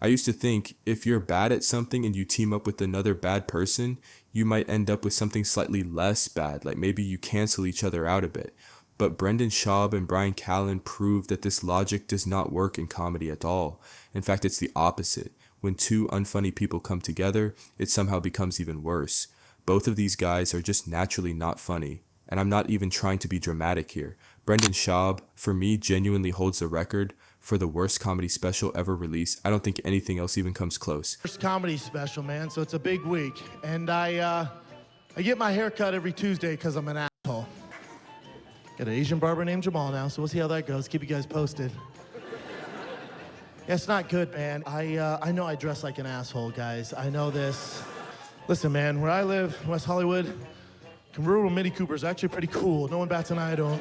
I used to think if you're bad at something and you team up with another bad person, you might end up with something slightly less bad, like maybe you cancel each other out a bit. But Brendan Schaub and Bryan Callen proved that this logic does not work in comedy at all. In fact, it's the opposite. When two unfunny people come together, it somehow becomes even worse. Both of these guys are just naturally not funny. And I'm not even trying to be dramatic here. Brendan Schaub, for me, genuinely holds the record for the worst comedy special ever released. I don't think anything else even comes close. First comedy special, man, so it's a big week. And I get my hair cut every Tuesday because I'm an asshole. Got an Asian barber named Jamal now, so we'll see how that goes. Keep you guys posted. Yeah, it's not good, man. I know I dress like an asshole, guys. I know this. Listen, man, where I live, West Hollywood, convertible Mini Cooper's actually pretty cool. No one bats an eye to them.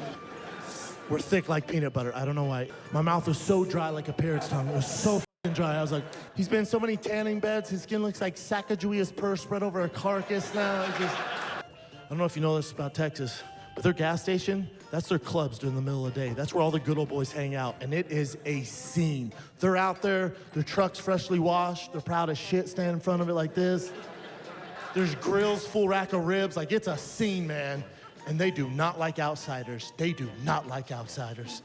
We're thick like peanut butter. I don't know why. My mouth was so dry like a parrot's tongue. It was so f***ing dry. I was like, he's been in so many tanning beds. His skin looks like Sacagawea's purr spread over a carcass now. I don't know if you know this about Texas, but their gas station, that's their clubs during the middle of the day. That's where all the good old boys hang out, and it is a scene. They're out there, their truck's freshly washed. They're proud as shit standing in front of it like this. There's grills, full rack of ribs. Like, it's a scene, man. And they do not like outsiders. They do not like outsiders.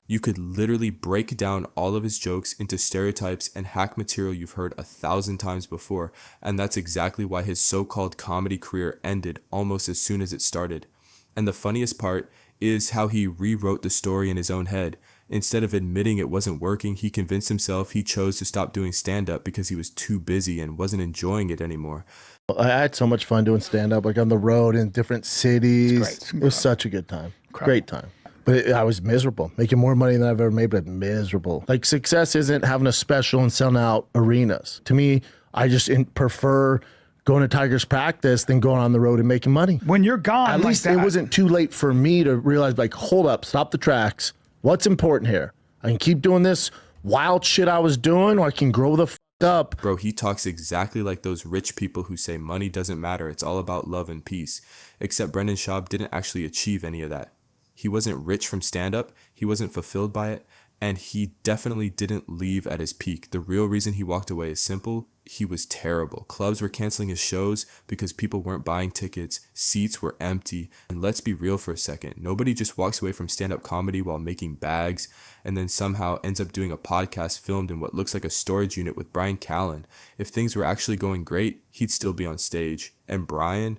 You could literally break down all of his jokes into stereotypes and hack material you've heard 1,000 times before, and that's exactly why his so-called comedy career ended almost as soon as it started. And the funniest part is how he rewrote the story in his own head. Instead of admitting it wasn't working, he convinced himself he chose to stop doing stand-up because he was too busy and wasn't enjoying it anymore. I had so much fun doing stand-up, like on the road in different cities. It's It was such a good time. Great time. But I was miserable, making more money than I've ever made, but miserable. Like, success isn't having a special and selling out arenas. To me, I just prefer going to Tiger's practice than going on the road and making money. When you're gone, at least it wasn't too late for me to realize, like, hold up, stop the tracks. What's important here? I can keep doing this wild shit I was doing, or I can grow the up. Bro, he talks exactly like those rich people who say money doesn't matter, it's all about love and peace. Except Brendan Schaub didn't actually achieve any of that. He wasn't rich from stand-up, he wasn't fulfilled by it, and he definitely didn't leave at his peak. The real reason he walked away is simple. He was terrible. Clubs were canceling his shows because people weren't buying tickets, seats were empty, and let's be real for a second. Nobody just walks away from stand-up comedy while making bags and then somehow ends up doing a podcast filmed in what looks like a storage unit with Bryan Callen. If things were actually going great, he'd still be on stage. And Bryan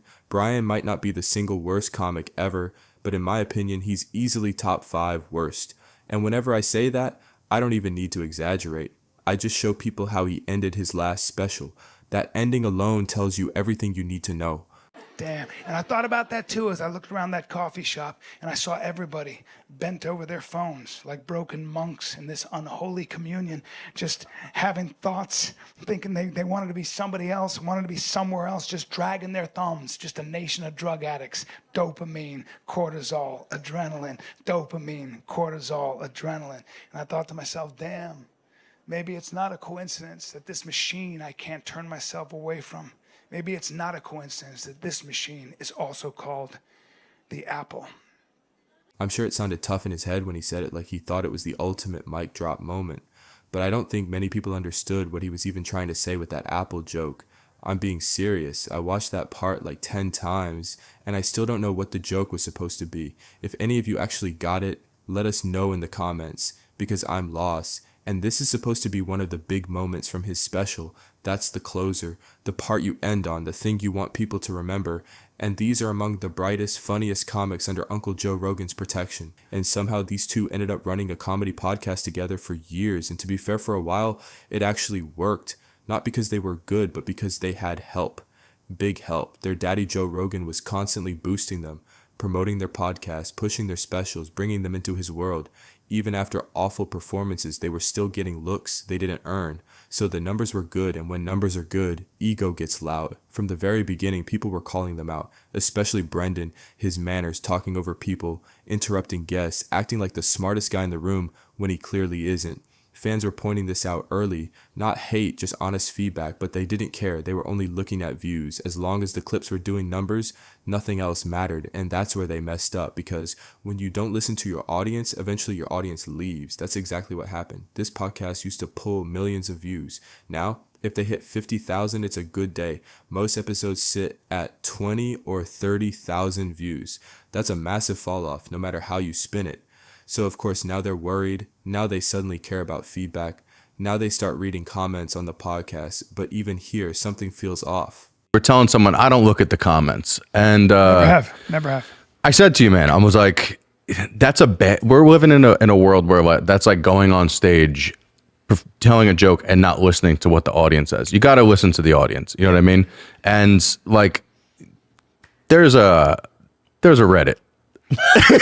might not be the single worst comic ever, but in my opinion, he's easily top 5 worst. And whenever I say that, I don't even need to exaggerate. I just show people how he ended his last special. That ending alone tells you everything you need to know. Damn. And I thought about that too as I looked around that coffee shop and I saw everybody bent over their phones like broken monks in this unholy communion, just having thoughts, thinking they wanted to be somebody else, wanted to be somewhere else, just dragging their thumbs, just a nation of drug addicts. Dopamine, cortisol, adrenaline, dopamine, cortisol, adrenaline. And I thought to myself, damn, maybe it's not a coincidence that this machine I can't turn myself away from. Maybe it's not a coincidence that this machine is also called the Apple. I'm sure it sounded tough in his head when he said it, like he thought it was the ultimate mic drop moment. But I don't think many people understood what he was even trying to say with that Apple joke. I'm being serious. I watched that part like 10 times, and I still don't know what the joke was supposed to be. If any of you actually got it, let us know in the comments, because I'm lost. And this is supposed to be one of the big moments from his special. That's the closer, the part you end on, the thing you want people to remember. And these are among the brightest, funniest comics under Uncle Joe Rogan's protection. And somehow these two ended up running a comedy podcast together for years. And to be fair, for a while, it actually worked. Not because they were good, but because they had help. Big help. Their daddy Joe Rogan was constantly boosting them, promoting their podcast, pushing their specials, bringing them into his world. Even after awful performances, they were still getting looks they didn't earn. So the numbers were good, and when numbers are good, ego gets loud. From the very beginning, people were calling them out, especially Brendan, his manners, talking over people, interrupting guests, acting like the smartest guy in the room when he clearly isn't. Fans were pointing this out early, not hate, just honest feedback, but they didn't care. They were only looking at views. As long as the clips were doing numbers, nothing else mattered. And that's where they messed up, because when you don't listen to your audience, eventually your audience leaves. That's exactly what happened. This podcast used to pull millions of views. Now, if they hit 50,000, it's a good day. Most episodes sit at 20 or 30,000 views. That's a massive fall off, no matter how you spin it. So of course, now they're worried. Now they suddenly care about feedback. Now they start reading comments on the podcast. But even here, something feels off. We're telling someone, I don't look at the comments. And Never have. I said to you, man, I was like, that's a bad, we're living in a world where like, that's like going on stage, telling a joke and not listening to what the audience says. You got to listen to the audience. You know what I mean? And like, there's a Reddit.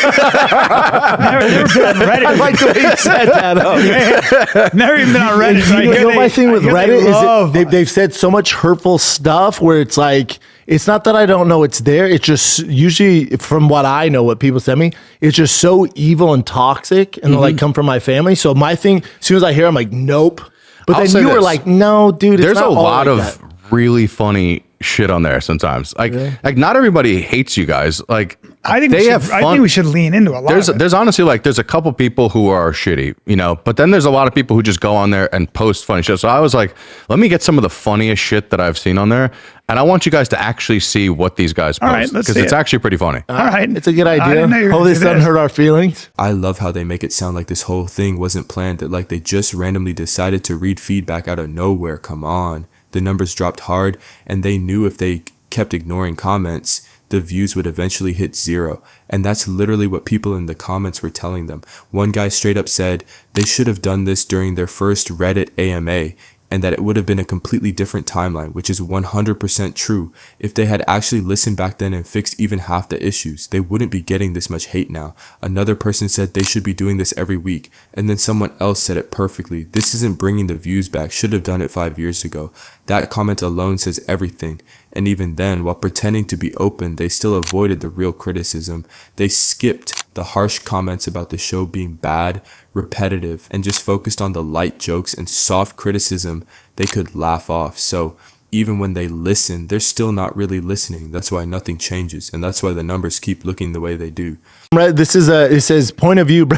Never been on Reddit. I like the way you said that. Never even been on Reddit. So You know my thing with Reddit is they've said so much hurtful stuff where it's like, it's not that I don't know it's there. It's just usually from what I know, what people send me, it's just so evil and toxic and they'll like come from my family. So my thing, as soon as I hear, I'm like, nope. But I'll then say you were this. like, no, dude, it's There's not a all lot like of that. really funny shit on there sometimes. Like, Really? like not everybody hates you guys. Like, I think they we have should, fun. I think we should lean into a lot. of it. There's honestly like there's a couple people who are shitty, you know, but then there's a lot of people who just go on there and post funny shit. So I was like, let me get some of the funniest shit that I've seen on there, and I want you guys to actually see what these guys All right, post let's because see it's it. actually pretty funny. All right, It's a good I idea. didn't know you were Hope gonna this do doesn't hurt our feelings. I love how they make it sound like this whole thing wasn't planned, that like they just randomly decided to read feedback out of nowhere. Come on. The numbers dropped hard, and they knew if they kept ignoring comments, the views would eventually hit 0. And that's literally what people in the comments were telling them. One guy straight up said they should have done this during their first Reddit AMA, and that it would have been a completely different timeline, which is 100% true. If they had actually listened back then and fixed even half the issues, they wouldn't be getting this much hate now. Another person said they should be doing this every week, and then someone else said it perfectly. This isn't bringing the views back, should have done it 5 years ago. That comment alone says everything. And even then, while pretending to be open, they still avoided the real criticism. They skipped the harsh comments about the show being bad, repetitive, and just focused on the light jokes and soft criticism they could laugh off. So even when they listen, they're still not really listening. That's why nothing changes, and that's why the numbers keep looking the way they do. This is it says point of view.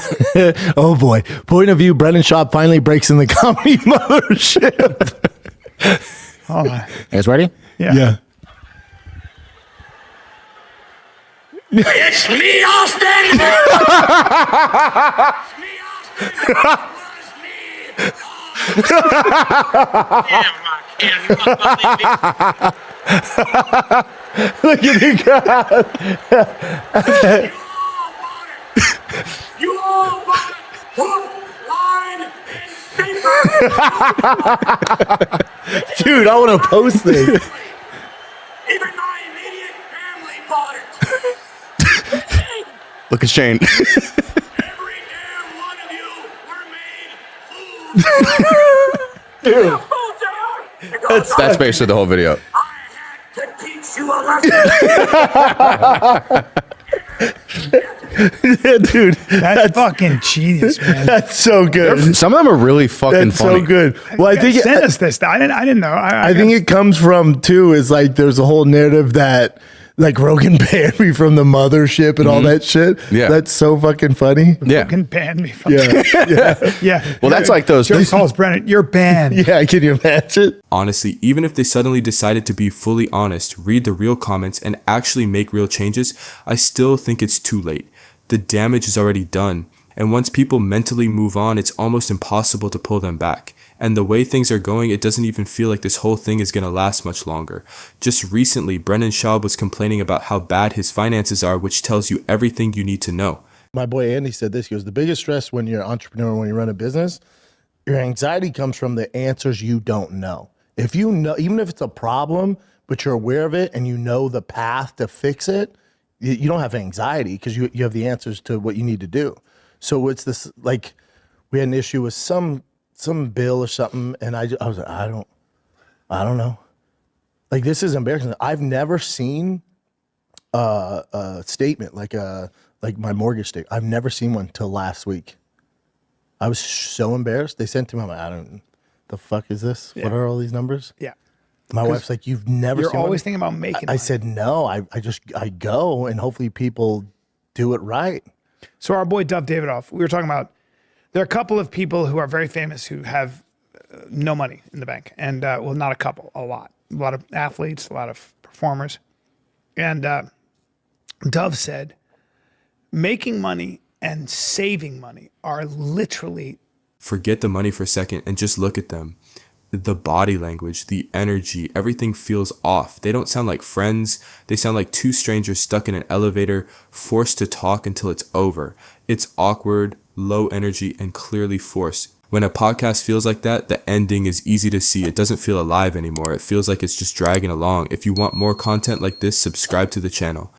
Oh boy, point of view. Brennan Schaub finally breaks in the comedy mothership. Hold on. You guys ready? Yeah. It's me, Austin! It's me, Austin! It was me! Damn, Mark. Damn, you must believe me. Look at the crowd. You all bought it! Hook, line, and sinker! Dude, I want to post this. Even my immediate family bought it! Look at Shane. Every damn one of you were made fools! Dude, Fools they are! That's basically the whole video. I had to teach you a lesson! yeah, dude, That's fucking genius, man. that's so good. Some of them are really fucking That's funny. so good. Well, I think send us this. I didn't know. I think it comes from too is like there's a whole narrative that like Rogan banned me from the mothership and all that shit. Yeah. That's so fucking funny. Yeah. can ban me from. Yeah, Yeah. Well, that's like those. Joe calls Brennan. You're banned. yeah. Can you imagine? Honestly, even if they suddenly decided to be fully honest, read the real comments, and actually make real changes, I still think it's too late. The damage is already done, and once people mentally move on, it's almost impossible to pull them back. And the way things are going, it doesn't even feel like this whole thing is going to last much longer. Just recently, Brennan Schaub was complaining about how bad his finances are, which tells you everything you need to know. My boy Andy said this. He goes, the biggest stress when you're an entrepreneur, when you run a business, your anxiety comes from the answers you don't know. If you know, even if it's a problem, but you're aware of it and you know the path to fix it, you don't have anxiety because you have the answers to what you need to do. So it's this, like, we had an issue with some bill or something, and I was like, I don't know. Like, this is embarrassing. I've never seen a statement like my mortgage statement. I've never seen one till last week. I was so embarrassed. They sent to me, I'm like, I don't, the fuck is this? Yeah. What are all these numbers? Yeah. My wife's like, you've never You're seen always one? thinking about making I money. said, no, I go and hopefully people do it right. So our boy Dov Davidoff, we were talking about, there are a couple of people who are very famous who have no money in the bank. And well, not a couple, a lot. A lot of athletes, a lot of performers. And Dov said, making money and saving money are literally. Forget the money for a second and just look at them. The body language, the energy, everything feels off. They don't sound like friends. They sound like two strangers stuck in an elevator, forced to talk until it's over. It's awkward, low energy, and clearly forced. When a podcast feels like that, the ending is easy to see. It doesn't feel alive anymore. It feels like it's just dragging along. If you want more content like this, subscribe to the channel.